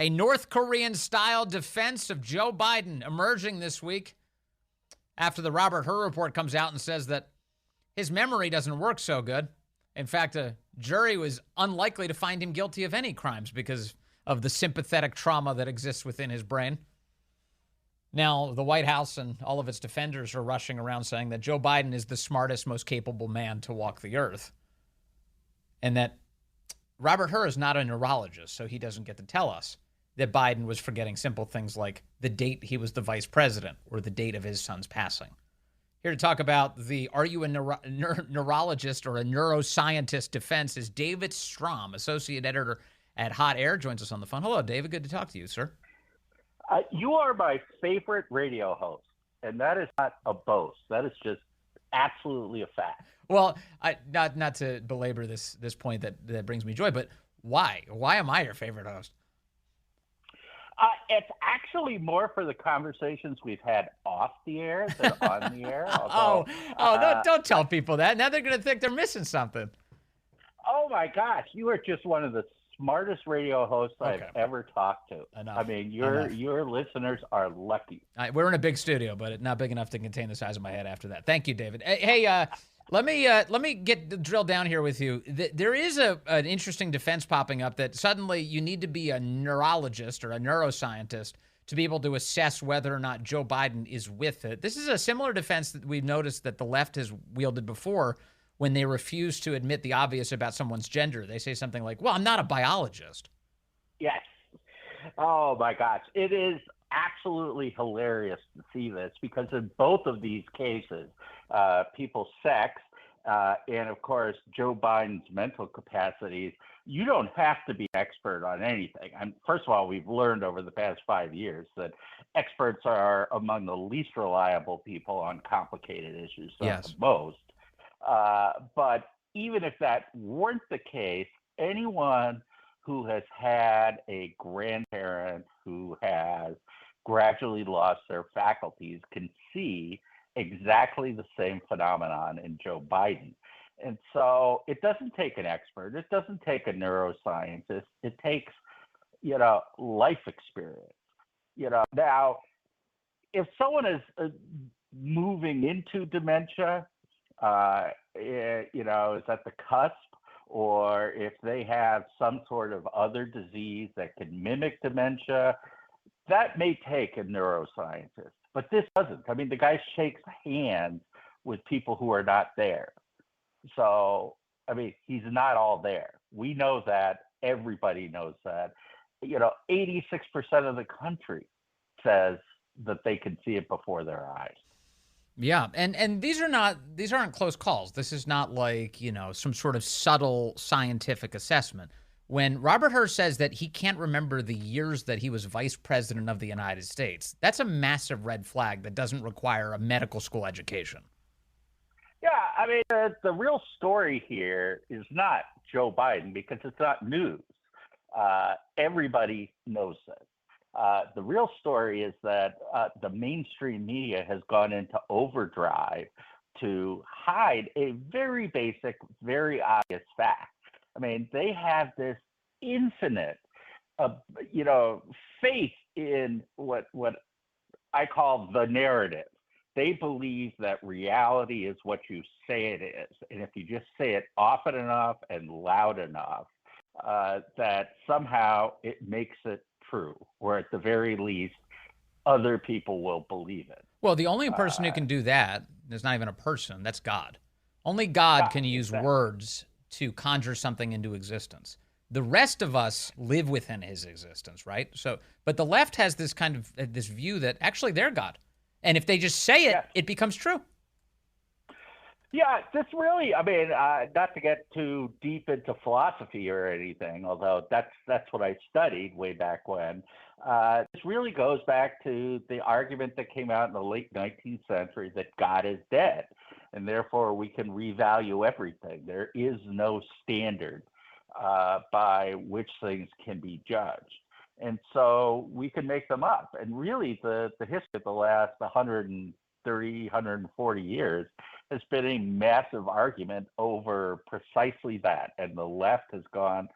A North Korean-style defense of Joe Biden emerging this week after the Robert Hur report comes out and says that his memory doesn't work so good. In fact, a jury was unlikely to find him guilty of any crimes because of the sympathetic trauma that exists within his brain. Now, the White House and all of its defenders are rushing around saying that Joe Biden is the smartest, most capable man to walk the earth. And that Robert Hur is not a neurologist, so he doesn't get to tell us that Biden was forgetting simple things like the date he was the vice president or the date of his son's passing. Here to talk about the are you a neurologist or a neuroscientist defense is David Strom, associate editor at Hot Air, joins us on the phone. Hello, David. Good to talk to you, sir. You are my favorite radio host, and that is not a boast. That is just absolutely a fact. Well, not to belabor this point that brings me joy, but why? Why am I your favorite host? It's actually more for the conversations we've had off the air than on the air. Although, don't tell people that. Now they're going to think they're missing something. Oh, my gosh. You are just one of the smartest radio hosts I've ever talked to. Enough. I mean, your listeners are lucky. We're in a big studio, but not big enough to contain the size of my head after that. Thank you, David. Hey, let me get drill down here with you. There is an interesting defense popping up that suddenly you need to be a neurologist or a neuroscientist to be able to assess whether or not Joe Biden is with it. This is a similar defense that we've noticed that the left has wielded before when they refuse to admit the obvious about someone's gender. They say something like, well, I'm not a biologist. Yes. Oh, my gosh. It is absolutely hilarious to see this because in both of these cases, people's sex and, of course, Joe Biden's mental capacities, you don't have to be an expert on anything. And first of all, we've learned over the past 5 years that experts are among the least reliable people on complicated issues, Yes. most. But even if that weren't the case, anyone who has had a grandparent who has gradually lost their faculties can see exactly the same phenomenon in Joe Biden. And so it doesn't take an expert. It doesn't take a neuroscientist. It takes, life experience. Now, if someone is moving into dementia, is at the cusp, or if they have some sort of other disease that can mimic dementia, that may take a neuroscientist. But this doesn't. I mean, the guy shakes hands with people who are not there. So, I mean, he's not all there. We know that. Everybody knows that. 86% of the country says that they can see it before their eyes. Yeah, and these aren't close calls. This is not like, some sort of subtle scientific assessment. When Robert Hur says that he can't remember the years that he was vice president of the United States, that's a massive red flag that doesn't require a medical school education. Yeah, I mean, the real story here is not Joe Biden because it's not news. Everybody knows it. The real story is that the mainstream media has gone into overdrive to hide a very basic, very obvious fact. I mean, they have this infinite, faith in what I call the narrative. They believe that reality is what you say it is. And if you just say it often enough and loud enough, that somehow it makes it true, or at the very least, other people will believe it. Well, the only person who can do that is not even a person. That's God. Only God can use words to conjure something into existence. The rest of us live within his existence, right? So, but the left has this kind of this view that actually they're God. And if they just say it, it becomes true. Yeah, this really, I mean, not to get too deep into philosophy or anything, although that's what I studied way back when. This really goes back to the argument that came out in the late 19th century that God is dead, and therefore we can revalue everything. There is no standard by which things can be judged. And so we can make them up. And really the history of the last 130, 140 years has been a massive argument over precisely that. And the left has gone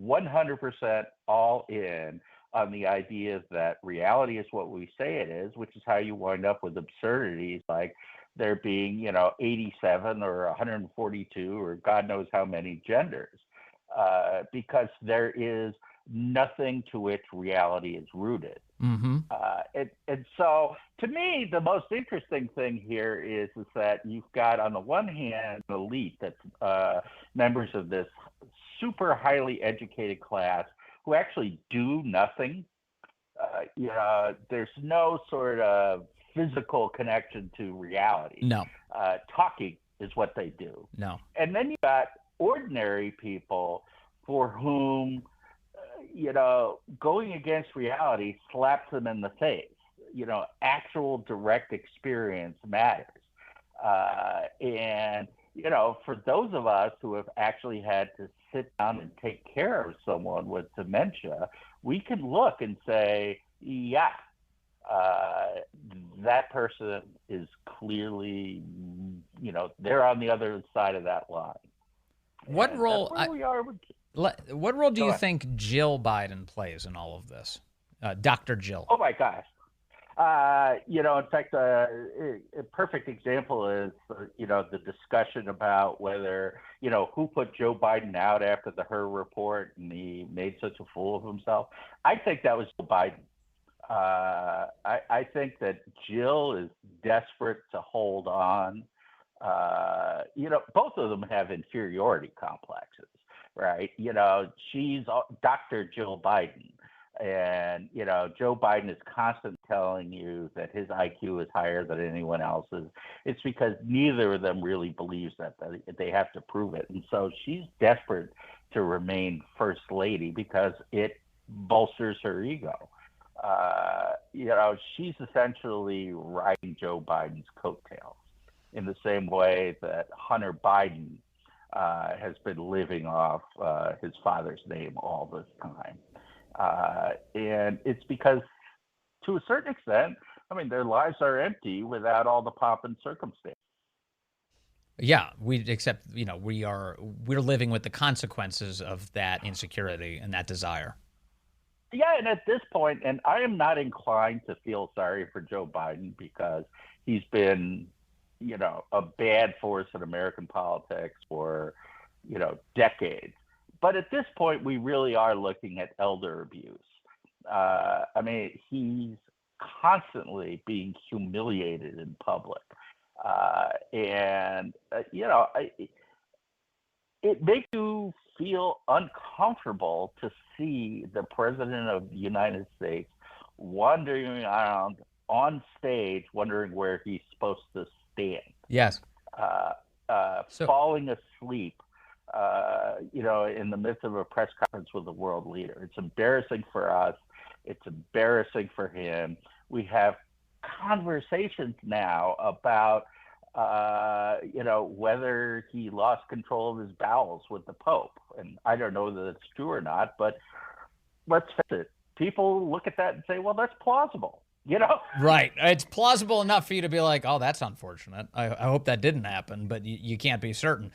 100% all in on the idea that reality is what we say it is, which is how you wind up with absurdities like there being, 87 or 142 or God knows how many genders, because there is nothing to which reality is rooted. Mm-hmm. And so, to me, the most interesting thing here is that you've got, on the one hand, an elite that's members of this super highly educated class who actually do nothing. There's no sort of physical connection to reality. No. Talking is what they do. No. And then you've got ordinary people for whom, going against reality slaps them in the face. Actual direct experience matters. And, for those of us who have actually had to sit down and take care of someone with dementia, we can look and say, yeah, that person is clearly, they're on the other side of that line. What And role? that's where we are with, What role do Go you ahead. think Jill Biden plays in all of this? Dr. Jill. Oh my gosh. In fact, a perfect example is, the discussion about whether, who put Joe Biden out after the Her report and he made such a fool of himself. I think that was Joe Biden. I think that Jill is desperate to hold on. Both of them have inferiority complexes, right? She's Dr. Jill Biden. And, Joe Biden is constantly telling you that his IQ is higher than anyone else's. It's because neither of them really believes that. They have to prove it. And so she's desperate to remain first lady because it bolsters her ego. She's essentially riding Joe Biden's coattails in the same way that Hunter Biden has been living off his father's name all this time. And it's because, to a certain extent, their lives are empty without all the pomp and circumstance. Yeah, we're living with the consequences of that insecurity and that desire. Yeah, and at this point, and I am not inclined to feel sorry for Joe Biden because he's been, a bad force in American politics for, decades. But at this point, we really are looking at elder abuse. He's constantly being humiliated in public. It makes you feel uncomfortable to see the president of the United States wandering around on stage, wondering where he's supposed to stand. Yes. Falling asleep, in the midst of a press conference with a world leader. It's embarrassing for us. It's embarrassing for him. We have conversations now about, whether he lost control of his bowels with the Pope. And I don't know that it's true or not, but let's face it. People look at that and say, well, that's plausible. Right. It's plausible enough for you to be like, oh, that's unfortunate. I hope that didn't happen, but you can't be certain.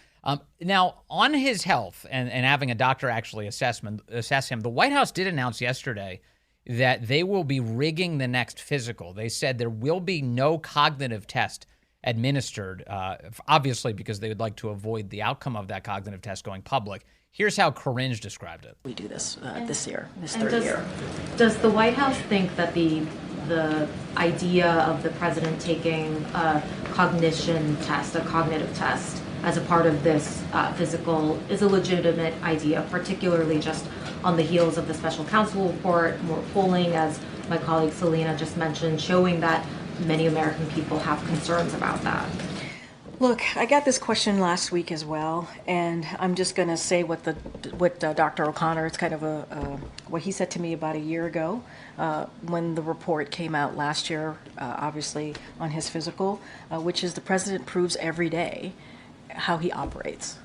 Now, on his health and having a doctor actually assess him, the White House did announce yesterday that they will be rigging the next physical. They said there will be no cognitive test administered, obviously because they would like to avoid the outcome of that cognitive test going public. Here's how Coringe described it. We do this this year, this third year. Does the White House think that the idea of the president taking a cognition test, a cognitive test, as a part of this physical is a legitimate idea, particularly just on the heels of the special counsel report, more polling, as my colleague Selena just mentioned, showing that many American people have concerns about that? Look, I got this question last week as well, and I'm just going to say what Dr. O'Connor, it's kind of what he said to me about a year ago when the report came out last year, obviously on his physical, which is the president proves every day how he operates.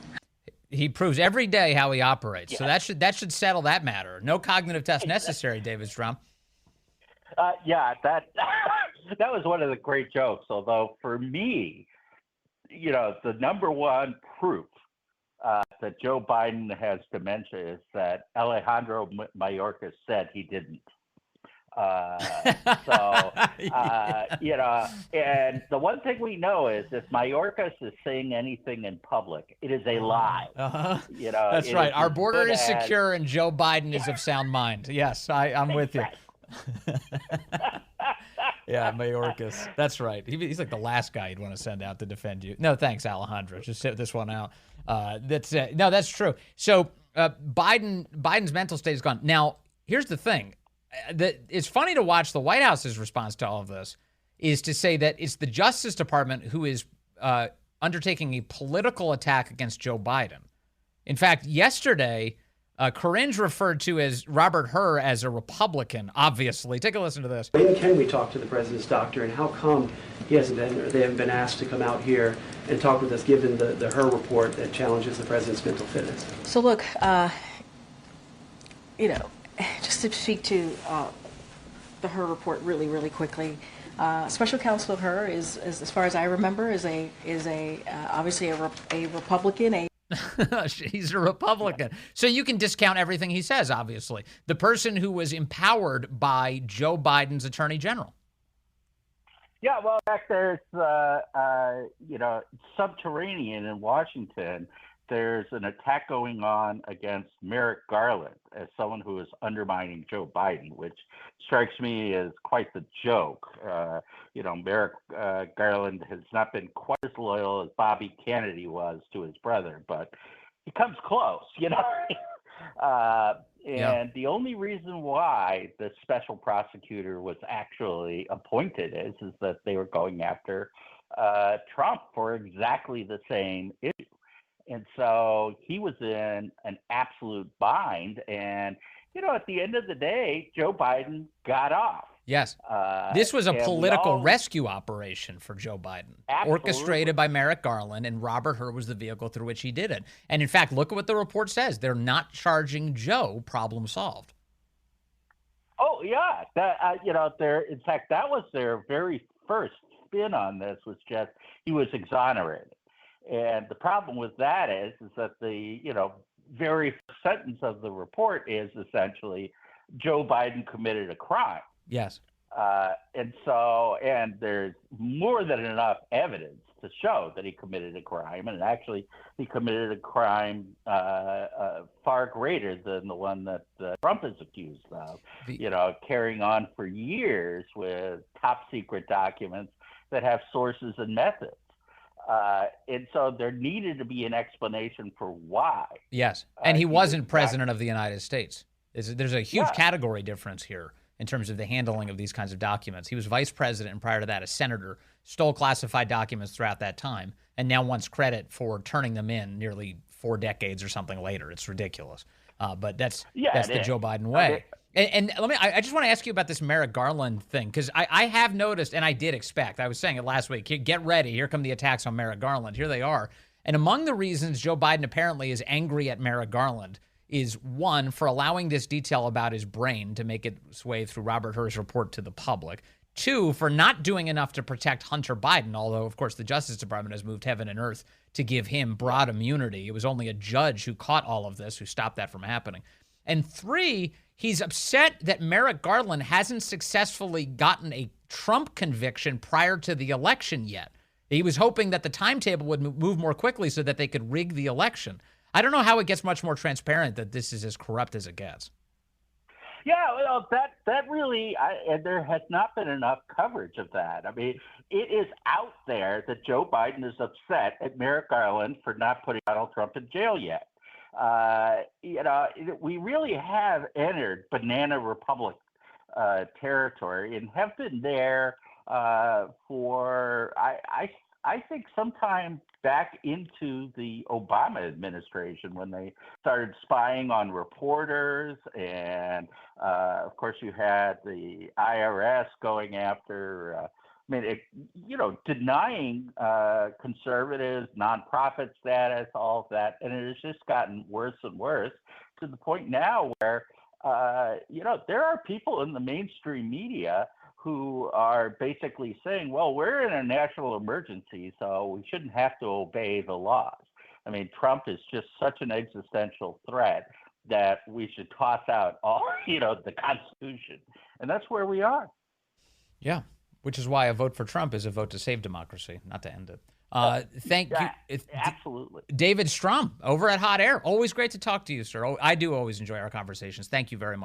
He proves every day how he operates. Yeah. So that should settle that matter. No cognitive test necessary, David Strom. That was one of the great jokes. Although for me, the number one proof that Joe Biden has dementia is that Alejandro Mayorkas said he didn't. You know, and the one thing we know is if Mayorkas is saying anything in public, it is a lie. You know, that's right. Our as border good is as- secure and Joe Biden is of sound mind. Yes, I'm with you. Yeah, Mayorkas. That's right. He's like the last guy you'd want to send out to defend you. No, thanks, Alejandro. Just sit this one out. That's it. No, that's true. So Biden's mental state is gone. Now, here's the thing. It's funny to watch the White House's response to all of this is to say that it's the Justice Department who is undertaking a political attack against Joe Biden. In fact, yesterday, Corinne's referred to as Robert Hur as a Republican, obviously. Take a listen to this. When can we talk to the president's doctor, and how come he hasn't been, or they haven't been asked to come out here and talk with us, given the Hur report that challenges the president's mental fitness? So look, you know, just to speak to the Hur report really, really quickly. Special Counsel Hur is, as far as I remember, is obviously a Republican. He's a Republican. So you can discount everything he says, obviously. The person who was empowered by Joe Biden's attorney general. Yeah, well, in fact, there's, you know, subterranean in Washington, there's an attack going on against Merrick Garland as someone who is undermining Joe Biden, which strikes me as quite the joke. You know, Merrick Garland has not been quite as loyal as Bobby Kennedy was to his brother, but he comes close, you know. And the only reason why the special prosecutor was actually appointed is that they were going after Trump for exactly the same issue. And so he was in an absolute bind. And, you know, at the end of the day, Joe Biden got off. Yes. This was a political rescue operation for Joe Biden, orchestrated by Merrick Garland, and Robert Hur was the vehicle through which he did it. And in fact, look at what the report says. They're not charging Joe. Problem solved. Oh, yeah. That, you know, in fact, that was their very first spin on this, was just he was exonerated. And the problem with that is that the, you know, very first sentence of the report is essentially Joe Biden committed a crime. Yes. And there's more than enough evidence to show that he committed a crime. And actually, he committed a crime far greater than the one that Trump is accused of, you know, carrying on for years with top secret documents that have sources and methods. And so there needed to be an explanation for why. Yes, and he wasn't president of the United States. There's a huge category difference here in terms of the handling of these kinds of documents. He was vice president, and prior to that, a senator, stole classified documents throughout that time, and now wants credit for turning them in nearly 4 decades or something later. It's ridiculous. But that's the Joe Biden way. And I just want to ask you about this Merrick Garland thing, because I have noticed, and I did expect, I was saying it last week, get ready, here come the attacks on Merrick Garland. Here they are. And among the reasons Joe Biden apparently is angry at Merrick Garland is, one, for allowing this detail about his brain to make its way through Robert Hur's report to the public. 2, for not doing enough to protect Hunter Biden, although, of course, the Justice Department has moved heaven and earth to give him broad immunity. It was only a judge who caught all of this, who stopped that from happening. And 3, he's upset that Merrick Garland hasn't successfully gotten a Trump conviction prior to the election yet. He was hoping that the timetable would move more quickly so that they could rig the election. I don't know how it gets much more transparent that this is as corrupt as it gets. Yeah, well, that really, and there has not been enough coverage of that. I mean, it is out there that Joe Biden is upset at Merrick Garland for not putting Donald Trump in jail yet. You know, we really have entered banana republic territory and have been there for, I think, sometime back into the Obama administration, when they started spying on reporters. And of course, you had the IRS going after, denying conservatives, nonprofit status, all of that. And it has just gotten worse and worse, to the point now where, there are people in the mainstream media who are basically saying, well, we're in a national emergency, so we shouldn't have to obey the laws. I mean, Trump is just such an existential threat that we should toss out all, the Constitution. And that's where we are. Yeah, which is why a vote for Trump is a vote to save democracy, not to end it. Thank you. Absolutely. David Strom over at Hot Air. Always great to talk to you, sir. I do always enjoy our conversations. Thank you very much.